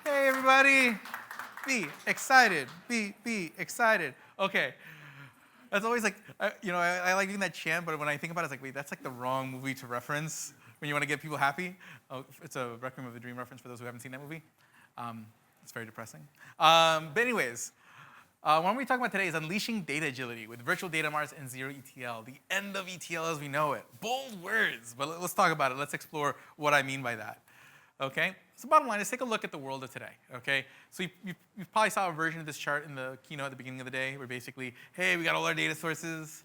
Hey, everybody. Be excited. Be excited. Okay. That's always like, I like doing that chant, but when I think about it, it's like, wait, that's like the wrong movie to reference when you want to get people happy. Oh, it's a Requiem of a Dream reference for those who haven't seen that movie. It's very depressing. But anyways, what we're talking about today is unleashing data agility with Virtual Data Marts and ZeroETL, the end of ETL as we know it. Bold words, but let's talk about it. Let's explore what I mean by that. Okay? So bottom line is take a look at the world of today, okay? So you probably saw a version of this chart in the keynote at the beginning of the day where basically, hey, we got all our data sources,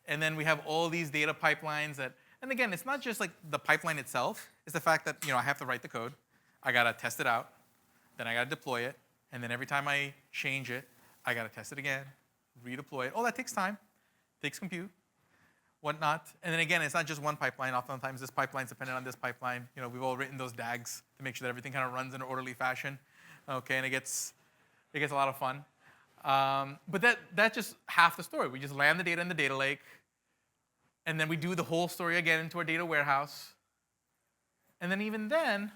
and then we have all these data pipelines that, and again, it's not just like the pipeline itself, it's the fact that, I have to write the code, I gotta test it out, then I gotta deploy it, and then every time I change it, I gotta test it again, redeploy it. Oh, that takes time, takes compute, whatnot. And then again, it's not just one pipeline. Oftentimes this pipeline's dependent on this pipeline. We've all written those DAGs to make sure that everything kind of runs in an orderly fashion. Okay, and it gets a lot of fun. But that's just half the story. We just land the data in the data lake, and then we do the whole story again into our data warehouse. And then even then,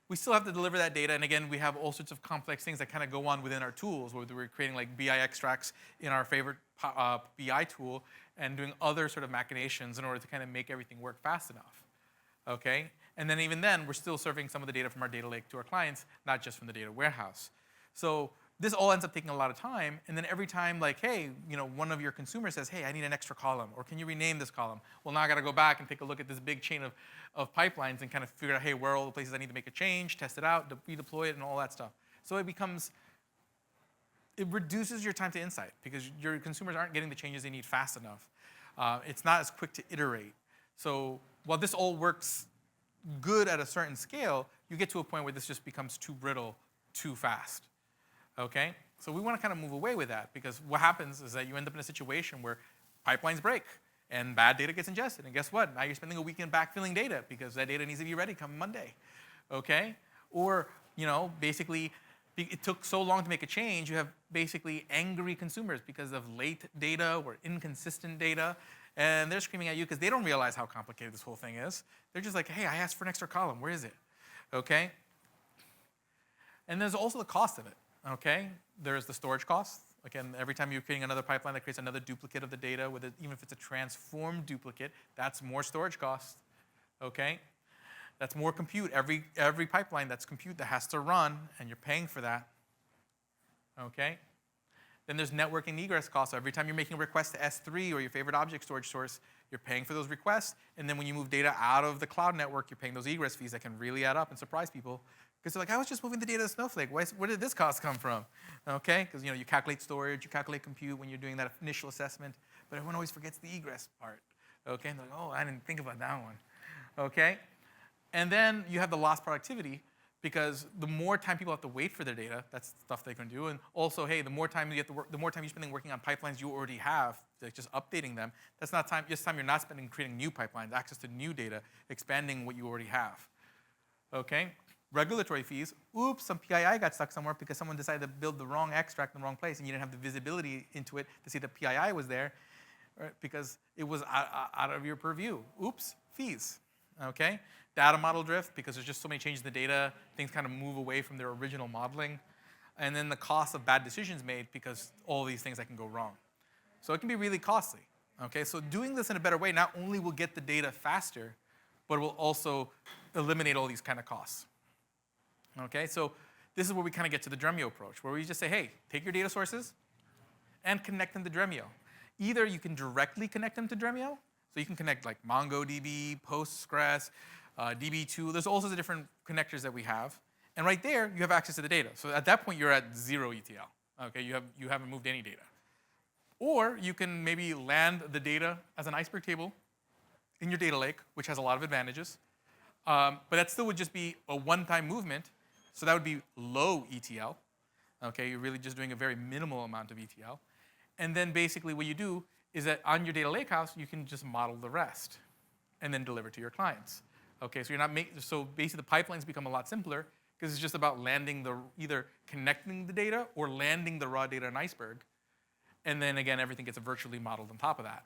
we still have to deliver that data, and again, we have all sorts of complex things that kind of go on within our tools, whether we're creating like BI extracts in our favorite BI tool and doing other sort of machinations in order to kind of make everything work fast enough, okay? And then even then, we're still serving some of the data from our data lake to our clients, not just from the data warehouse. So this all ends up taking a lot of time, and then every time, like, hey, one of your consumers says, hey, I need an extra column, or can you rename this column? Well, now I gotta go back and take a look at this big chain of pipelines and kind of figure out, hey, where are all the places I need to make a change, test it out, redeploy it, and all that stuff. So it reduces your time to insight because your consumers aren't getting the changes they need fast enough. It's not as quick to iterate. So while this all works good at a certain scale, you get to a point where this just becomes too brittle, too fast. Okay? So we want to kind of move away with that because what happens is that you end up in a situation where pipelines break and bad data gets ingested. And guess what? Now you're spending a weekend backfilling data because that data needs to be ready come Monday. Okay? Or, basically, it took so long to make a change, you have basically angry consumers because of late data or inconsistent data, and they're screaming at you because they don't realize how complicated this whole thing is. They're just like, hey, I asked for an extra column, where is it? Okay? And there's also the cost of it, okay? There's the storage cost. Again, every time you're creating another pipeline that creates another duplicate of the data, even if it's a transformed duplicate, that's more storage cost, okay? That's more compute. Every pipeline, that's compute that has to run, and you're paying for that, okay? Then there's network and egress costs. So every time you're making a request to S3 or your favorite object storage source, you're paying for those requests, and then when you move data out of the cloud network, you're paying those egress fees that can really add up and surprise people. Because they're like, I was just moving the data to Snowflake. Where did this cost come from? Okay, because you calculate storage, you calculate compute when you're doing that initial assessment, but everyone always forgets the egress part. Okay, and they're like, oh, I didn't think about that one. Okay? And then you have the lost productivity because the more time people have to wait for their data, that's stuff they can do. And also, hey, the more time you're spending working on pipelines you already have, like just updating them, that's not time, just time you're not spending creating new pipelines, access to new data, expanding what you already have. Okay? Regulatory fees, oops, some PII got stuck somewhere because someone decided to build the wrong extract in the wrong place and you didn't have the visibility into it to see the PII was there, right, because it was out of your purview. Oops, fees. Okay? Data model drift, because there's just so many changes in the data, things kind of move away from their original modeling. And then the cost of bad decisions made because all these things that can go wrong. So it can be really costly. Okay, so doing this in a better way not only will get the data faster, but it will also eliminate all these kind of costs. Okay, so this is where we kind of get to the Dremio approach, where we just say, hey, take your data sources and connect them to Dremio. Either you can directly connect them to Dremio, so you can connect like MongoDB, Postgres, DB2. There's all sorts of different connectors that we have. And right there, you have access to the data. So at that point, you're at ZeroETL. Okay, you haven't moved any data. Or you can maybe land the data as an iceberg table in your data lake, which has a lot of advantages. But that still would just be a one-time movement. So that would be low ETL. Okay, you're really just doing a very minimal amount of ETL. And then basically what you do is that on your data lakehouse, you can just model the rest and then deliver to your clients. Okay, so so basically the pipelines become a lot simpler because it's just about either connecting the data or landing the raw data in Iceberg. And then again, everything gets virtually modeled on top of that.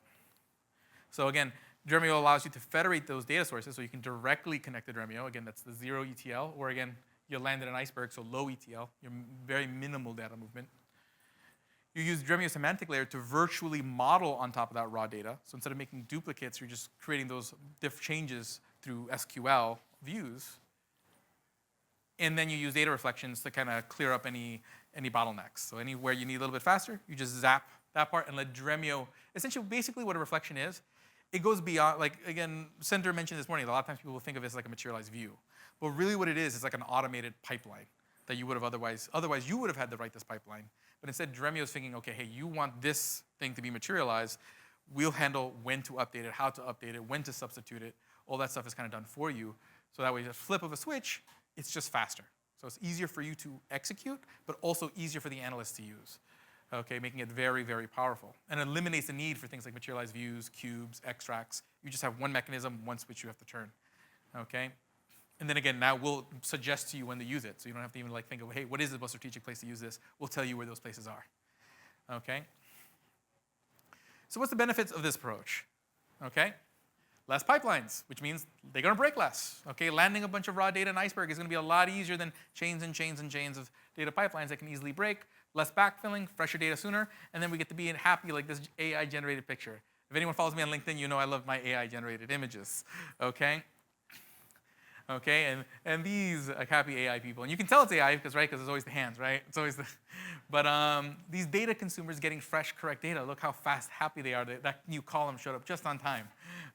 So again, Dremio allows you to federate those data sources so you can directly connect to Dremio. Again, that's the ZeroETL, or again, You landed an iceberg, so low ETL, your very minimal data movement. You use Dremio semantic layer to virtually model on top of that raw data. So instead of making duplicates, you're just creating those diff changes through SQL views. And then you use data reflections to kind of clear up any bottlenecks. So anywhere you need a little bit faster, you just zap that part and let Dremio, essentially basically what a reflection is, it goes beyond, like again, Center mentioned this morning, a lot of times people will think of it as like a materialized view. But really what it is like an automated pipeline that you would have otherwise you would have had to write this pipeline. But instead Dremio is thinking, okay, hey, you want this thing to be materialized, we'll handle when to update it, how to update it, when to substitute it. All that stuff is kind of done for you. So that way, the flip of a switch, it's just faster. So it's easier for you to execute, but also easier for the analyst to use. Okay, making it very, very powerful. And it eliminates the need for things like materialized views, cubes, extracts. You just have one mechanism, one switch you have to turn. Okay? And then again, now we'll suggest to you when to use it. So you don't have to even like think of, hey, what is the most strategic place to use this? We'll tell you where those places are. Okay? So what's the benefits of this approach? Okay? Less pipelines, which means they're going to break less. Okay, landing a bunch of raw data in Iceberg is going to be a lot easier than chains and chains and chains of data pipelines that can easily break. Less backfilling, fresher data sooner, and then we get to be happy like this AI-generated picture. If anyone follows me on LinkedIn, you know I love my AI-generated images. Okay. Okay, and these happy AI people, and you can tell it's AI because it's always the hands, right? It's always the, but these data consumers getting fresh, correct data. Look how fast, happy they are. That new column showed up just on time.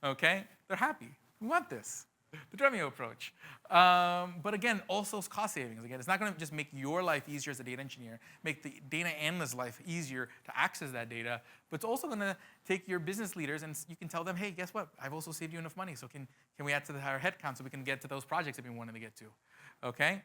Okay, they're happy. We want this. The Dremio approach. But again, also cost savings. Again, it's not going to just make your life easier as a data engineer, make the data analyst's life easier to access that data, but it's also going to take your business leaders and you can tell them, hey, guess what? I've also saved you enough money, so can we add to our headcount so we can get to those projects that we wanted to get to, okay?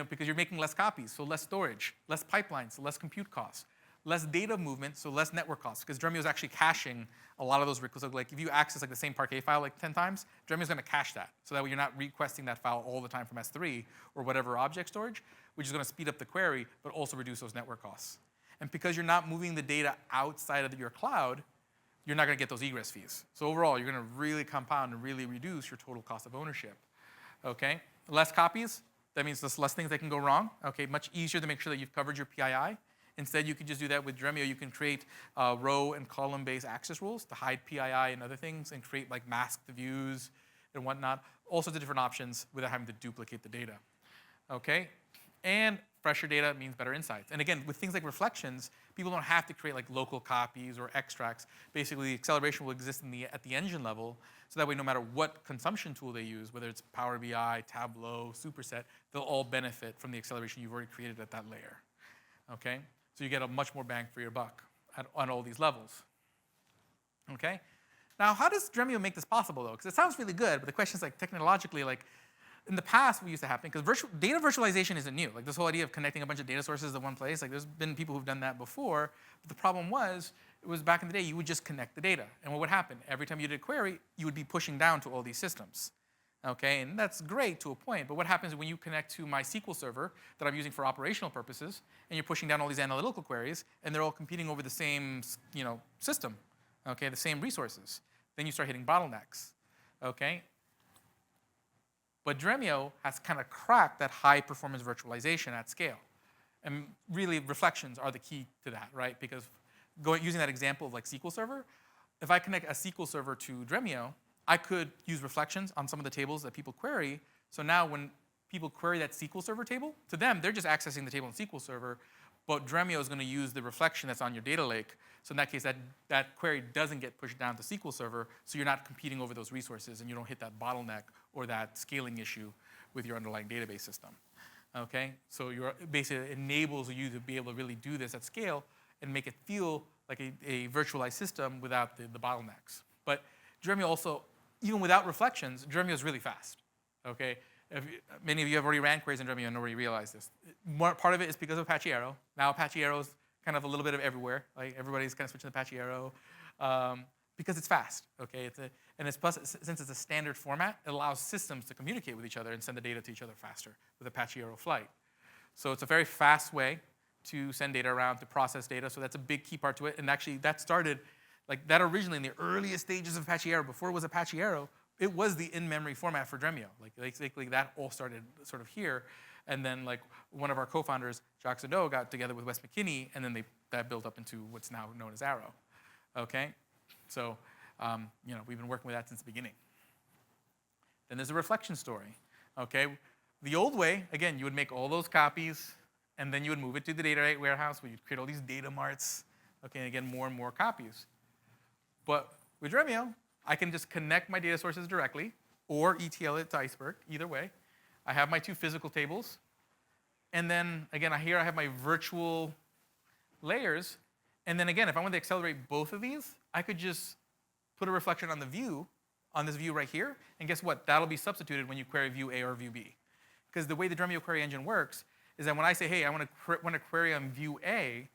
Because you're making less copies, so less storage, less pipelines, so less compute costs. Less data movement, so less network costs, because Dremio is actually caching a lot of those requests. So like if you access like the same Parquet file like 10 times, Dremio is going to cache that. So that way you're not requesting that file all the time from S3 or whatever object storage, which is going to speed up the query, but also reduce those network costs. And because you're not moving the data outside of your cloud, you're not going to get those egress fees. So overall, you're going to really compound and really reduce your total cost of ownership. Okay? Less copies, that means there's less things that can go wrong. Okay? Much easier to make sure that you've covered your PII. Instead, you can just do that with Dremio. You can create row and column-based access rules to hide PII and other things and create like masked views and whatnot. All sorts of different options without having to duplicate the data. Okay? And fresher data means better insights. And again, with things like reflections, people don't have to create like local copies or extracts. Basically, acceleration will exist at the engine level, so that way no matter what consumption tool they use, whether it's Power BI, Tableau, Superset, they'll all benefit from the acceleration you've already created at that layer. Okay? So you get a much more bang for your buck on all these levels. Okay? Now, how does Dremio make this possible, though? Because it sounds really good, but the question is, like, technologically, like, in the past, what used to happen, because data virtualization isn't new. Like, this whole idea of connecting a bunch of data sources to one place, like, there's been people who've done that before. But the problem was, it was back in the day, you would just connect the data. And what would happen? Every time you did a query, you would be pushing down to all these systems. Okay, and that's great to a point, but what happens when you connect to my SQL server that I'm using for operational purposes, and you're pushing down all these analytical queries, and they're all competing over the same, system, okay, the same resources? Then you start hitting bottlenecks, okay? But Dremio has kind of cracked that high-performance virtualization at scale, and really reflections are the key to that, right? Because using that example of like SQL Server, if I connect a SQL Server to Dremio, I could use reflections on some of the tables that people query. So now when people query that SQL Server table, to them, they're just accessing the table in SQL Server, but Dremio is going to use the reflection that's on your data lake. So in that case, that query doesn't get pushed down to SQL Server, so you're not competing over those resources, and you don't hit that bottleneck or that scaling issue with your underlying database system. Okay? So basically, it enables you to be able to really do this at scale and make it feel like a virtualized system without the bottlenecks. But Dremio also, even without reflections, Dremio is really fast, okay? Many of you have already ran queries in Dremio and already realized this. Part of it is because of Apache Arrow. Now Apache Arrow is kind of a little bit of everywhere. Like everybody's kind of switching to Apache Arrow because it's fast, okay? Since it's a standard format, it allows systems to communicate with each other and send the data to each other faster with Apache Arrow Flight. So it's a very fast way to send data around, to process data, so that's a big key part to it. And actually that started, like that originally in the earliest stages of Apache Arrow, before it was Apache Arrow, it was the in-memory format for Dremio. Like basically that all started sort of here, and then like one of our co-founders, Jacques Sado, got together with Wes McKinney, and then that built up into what's now known as Arrow. Okay, so we've been working with that since the beginning. Then there's a reflection story. Okay, the old way, again, you would make all those copies, and then you would move it to the data warehouse where you'd create all these data marts. Okay, and again, more and more copies. But with Dremio, I can just connect my data sources directly, or ETL it to Iceberg, either way. I have my 2 physical tables. And then, again, here I have my virtual layers. And then again, if I want to accelerate both of these, I could just put a reflection on the view, on this view right here. And guess what? That'll be substituted when you query view A or view B. Because the way the Dremio query engine works is that when I say, hey, I want to query on view A,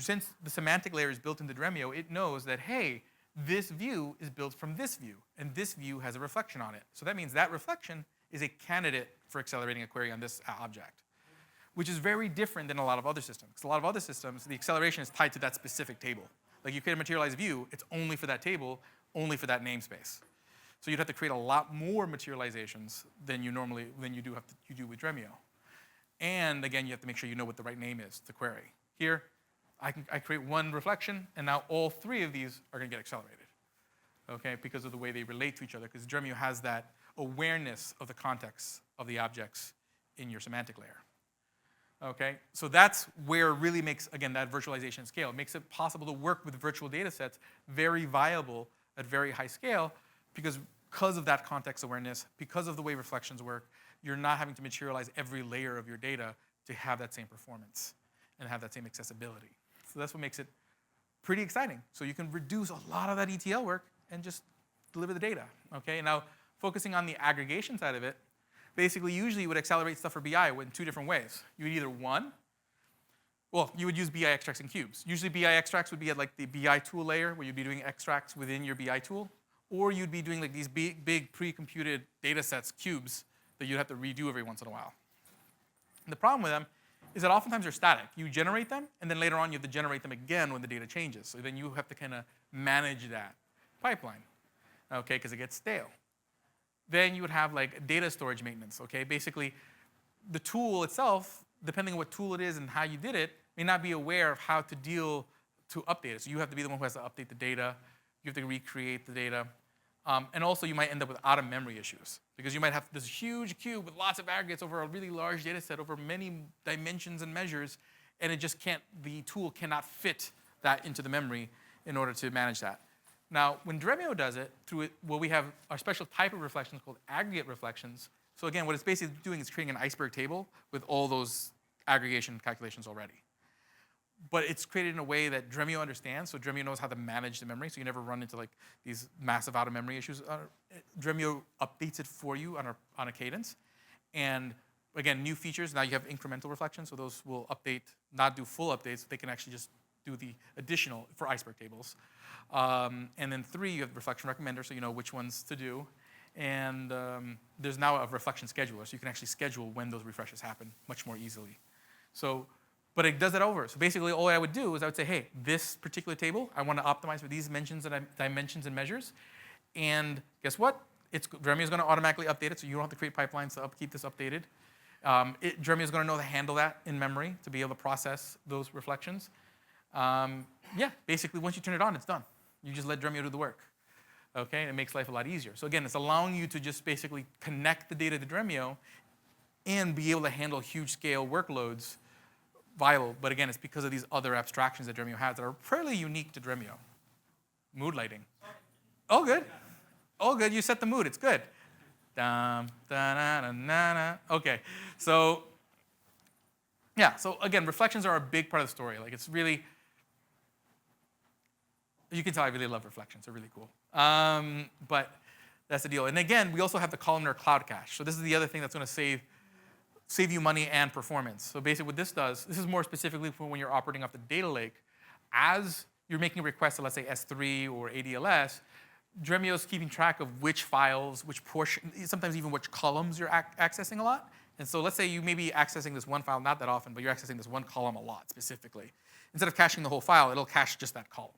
since the semantic layer is built into Dremio, it knows that, hey, this view is built from this view, and this view has a reflection on it. So that means that reflection is a candidate for accelerating a query on this object, which is very different than a lot of other systems. Because a lot of other systems, the acceleration is tied to that specific table. Like you create a materialized view, it's only for that table, only for that namespace. So you'd have to create a lot more materializations than you do with Dremio. And again, you have to make sure you know what the right name is to query. Here, I create one reflection, and now all 3 of these are going to get accelerated, okay, because of the way they relate to each other, because Dremio has that awareness of the context of the objects in your semantic layer. Okay, so that's where it really makes, again, that virtualization scale. It makes it possible to work with virtual data sets, very viable at very high scale, because of that context awareness, because of the way reflections work, you're not having to materialize every layer of your data to have that same performance and have that same accessibility. So that's what makes it pretty exciting. So you can reduce a lot of that ETL work and just deliver the data. Okay, now focusing on the aggregation side of it, basically usually you would accelerate stuff for BI in 2 different ways. You would either you would use BI extracts and cubes. Usually BI extracts would be at like the BI tool layer where you'd be doing extracts within your BI tool, or you'd be doing like these big pre-computed data sets, cubes, that you'd have to redo every once in a while. And the problem with them is that oftentimes they're static. You generate them, and then later on you have to generate them again when the data changes. So then you have to kind of manage that pipeline, okay, because it gets stale. Then you would have like data storage maintenance, okay? Basically, the tool itself, depending on what tool it is and how you did it, may not be aware of how to deal to update it. So you have to be the one who has to update the data. You have to recreate the data. And also you might end up with out-of-memory issues, because you might have this huge cube with lots of aggregates over a really large data set over many dimensions and measures, and the tool cannot fit that into the memory in order to manage that. Now, when Dremio does it, we have our special type of reflections called aggregate reflections. So again, what it's basically doing is creating an iceberg table with all those aggregation calculations already. But it's created in a way that Dremio understands, so Dremio knows how to manage the memory, so you never run into like these massive out-of-memory issues. Dremio updates it for you on a cadence. And again, new features, now you have incremental reflections, so those will update, not do full updates, they can actually just do the additional for iceberg tables. And then 3, you have the reflection recommender, so you know which ones to do. And there's now a reflection scheduler, so you can actually schedule when those refreshes happen much more easily. But it does it over. So basically, all I would do is I would say, hey, this particular table, I want to optimize for these dimensions and measures. And guess what? Dremio is going to automatically update it, so you don't have to create pipelines to keep this updated. Dremio is going to know how to handle that in memory to be able to process those reflections. Basically, once you turn it on, it's done. You just let Dremio do the work. Okay, and it makes life a lot easier. So again, it's allowing you to just basically connect the data to Dremio and be able to handle huge scale workloads viable. But again, it's because of these other abstractions that Dremio has that are fairly unique to Dremio. Mood lighting. Oh, good. Oh, good. You set the mood. It's good. Okay. So, yeah. So again, reflections are a big part of the story. Like it's really, you can tell I really love reflections. They're really cool. But that's the deal. And again, we also have the columnar cloud cache. So this is the other thing that's going to save you money and performance. So basically what this does, this is more specifically for when you're operating off the data lake. As you're making requests to, let's say, S3 or ADLS, Dremio is keeping track of which files, which portion, sometimes even which columns you're accessing a lot. And so let's say you may be accessing this one file not that often, but you're accessing this one column a lot specifically. Instead of caching the whole file, it'll cache just that column.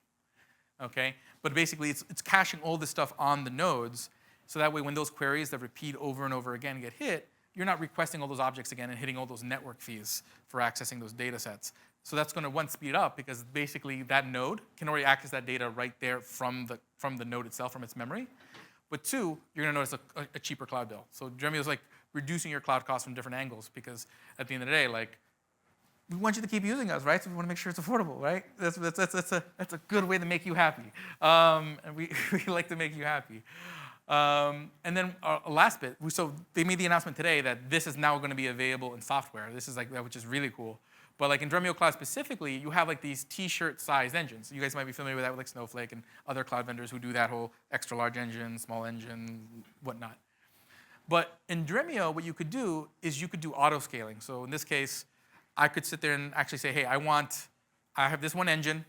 okay? But basically, it's caching all this stuff on the nodes, so that way when those queries that repeat over and over again get hit, you're not requesting all those objects again and hitting all those network fees for accessing those data sets. So that's going to, one, speed up, because basically that node can already access that data right there from the node itself, from its memory. But two, you're going to notice a cheaper cloud bill. So Dremio is like reducing your cloud costs from different angles, because at the end of the day, like, we want you to keep using us, right? So we want to make sure it's affordable, right? That's a good way to make you happy. And we like to make you happy. And then our last bit, so they made the announcement today that this is now going to be available in software. This is like, which is really cool. But like in Dremio Cloud specifically, you have like these t-shirt sized engines. You guys might be familiar with that with like Snowflake and other cloud vendors who do that whole extra large engine, small engine, whatnot. But in Dremio, what you could do is you could do auto scaling. So in this case, I could sit there and actually say, hey, I have this one engine,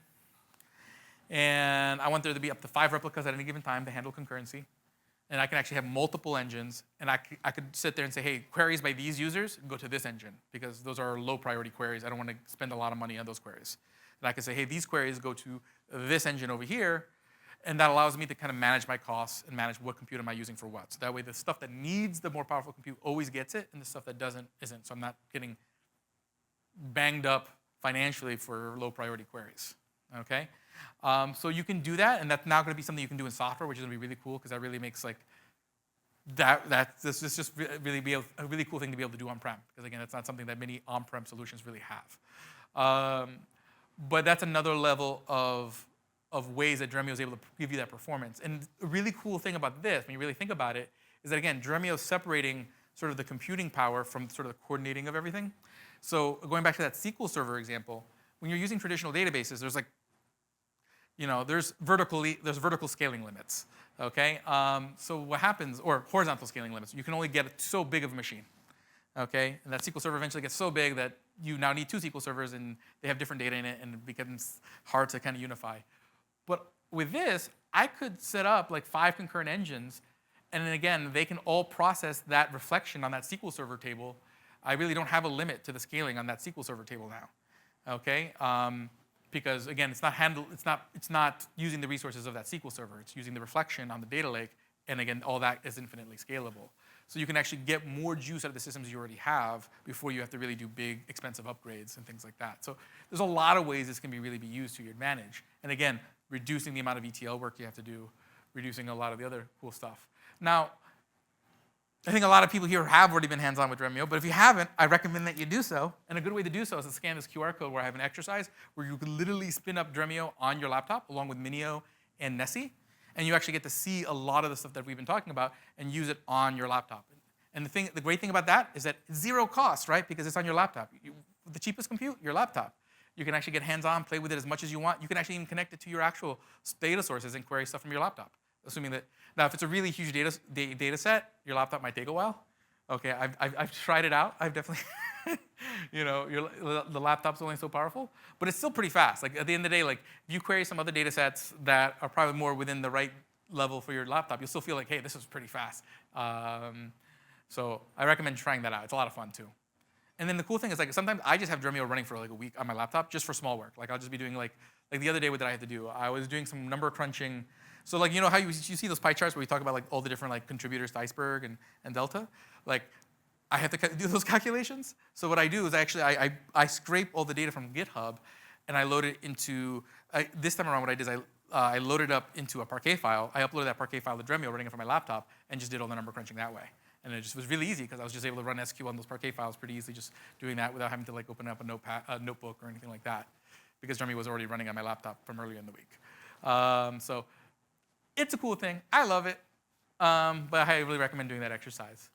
and I want there to be up to 5 replicas at any given time to handle concurrency. And I can actually have multiple engines, and I could sit there and say, hey, queries by these users go to this engine, because those are low priority queries. I don't want to spend a lot of money on those queries. And I can say, hey, these queries go to this engine over here, and that allows me to kind of manage my costs and manage what compute am I using for what. So that way the stuff that needs the more powerful compute always gets it, and the stuff that doesn't isn't. So I'm not getting banged up financially for low priority queries, okay? So you can do that, and that's now going to be something you can do in software, which is going to be really cool, because that really makes like this is just really be a really cool thing to be able to do on-prem, because again, it's not something that many on-prem solutions really have. But that's another level of ways that Dremio is able to give you that performance. And a really cool thing about this, when you really think about it, is that again, Dremio is separating sort of the computing power from sort of the coordinating of everything. So going back to that SQL Server example, when you're using traditional databases, there's like, there's vertical scaling limits, okay? So what happens, or horizontal scaling limits, you can only get so big of a machine, okay? And that SQL Server eventually gets so big that you now need 2 SQL servers, and they have different data in it, and it becomes hard to kind of unify. But with this, I could set up like 5 concurrent engines, and then again, they can all process that reflection on that SQL Server table. I really don't have a limit to the scaling on that SQL Server table now, okay? Because again, it's not using the resources of that SQL Server. It's using the reflection on the data lake, and again, all that is infinitely scalable. So you can actually get more juice out of the systems you already have before you have to really do big, expensive upgrades and things like that. So there's a lot of ways this can really be used to your advantage. And again, reducing the amount of ETL work you have to do, reducing a lot of the other cool stuff. Now, I think a lot of people here have already been hands-on with Dremio, but if you haven't, I recommend that you do so. And a good way to do so is to scan this QR code where I have an exercise where you can literally spin up Dremio on your laptop along with Minio and Nessie, and you actually get to see a lot of the stuff that we've been talking about and use it on your laptop. And the great thing about that is that it's 0 cost, right? Because it's on your laptop. The cheapest compute, your laptop. You can actually get hands-on, play with it as much as you want. You can actually even connect it to your actual data sources and query stuff from your laptop. Assuming that, now if it's a really huge data set, your laptop might take a while. Okay, I've tried it out. I've definitely, the laptop's only so powerful, but it's still pretty fast. Like at the end of the day, like if you query some other data sets that are probably more within the right level for your laptop, you'll still feel like, hey, this is pretty fast. So I recommend trying that out. It's a lot of fun too. And then the cool thing is like sometimes I just have Dremio running for like a week on my laptop just for small work. Like I'll just be doing like the other day what did I have to do? I was doing some number crunching. So like how you see those pie charts where we talk about like all the different like contributors to Iceberg and Delta? Like I have to do those calculations. So what I do is actually I scrape all the data from GitHub and I load it into, this time around what I did is I loaded up into a Parquet file. I uploaded that Parquet file to Dremio running it from my laptop and just did all the number crunching that way. And it just was really easy because I was just able to run SQL on those Parquet files pretty easily, just doing that without having to like open up a notebook or anything like that, because Dremio was already running on my laptop from earlier in the week. So it's a cool thing. I love it, but I really recommend doing that exercise.